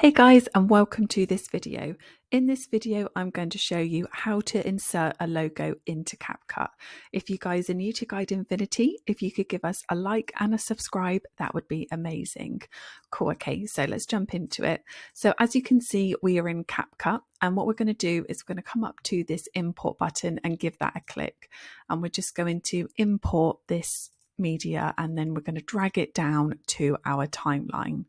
Hey guys, and welcome to this video. In this video, I'm going to show you how to insert a logo into CapCut. If you guys are new to Guide Infinity, if you could give us a like and a subscribe, that would be amazing. Cool, okay, so let's jump into it. So as you can see, we are in CapCut, and what we're going to do is we're going to come up to this import button and give that a click. And we're just going to import this media, and then we're going to drag it down to our timeline.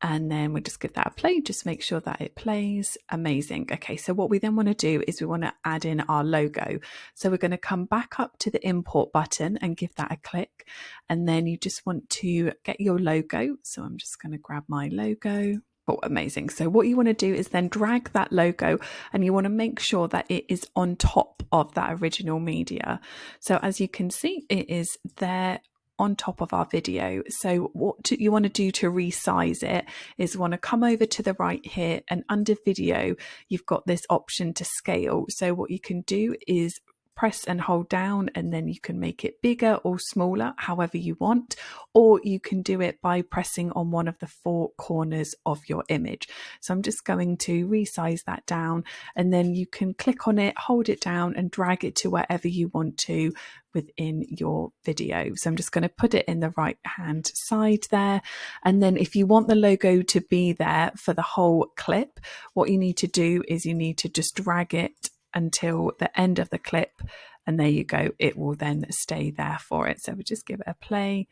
And then we'll just give that a play, just make sure that it plays. Amazing. Okay, so what we then want to do is we want to add in our logo. So we're going to come back up to the import button and give that a click. And then you just want to get your logo. So I'm just going to grab my logo. Oh, amazing. So what you want to do is then drag that logo and you want to make sure that it is on top of that original media. So as you can see, it is there on top of our video. So what you want to do to resize it is want to come over to the right here, and under video you've got this option to scale. So what you can do is press and hold down, and then you can make it bigger or smaller, however you want, or you can do it by pressing on one of the four corners of your image. So I'm just going to resize that down, and then you can click on it, hold it down, and drag it to wherever you want to within your video. So I'm just going to put it in the right hand side there. And then if you want the logo to be there for the whole clip, what you need to do is you need to just drag it until the end of the clip, and there you go, it will then stay there for it. So we just give it a play,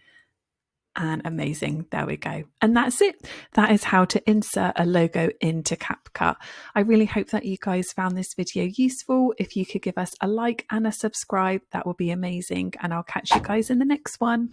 and amazing, there we go. And that's it. That is how to insert a logo into CapCut. I really hope that you guys found this video useful. If you could give us a like and a subscribe, that would be amazing, and I'll catch you guys in the next one.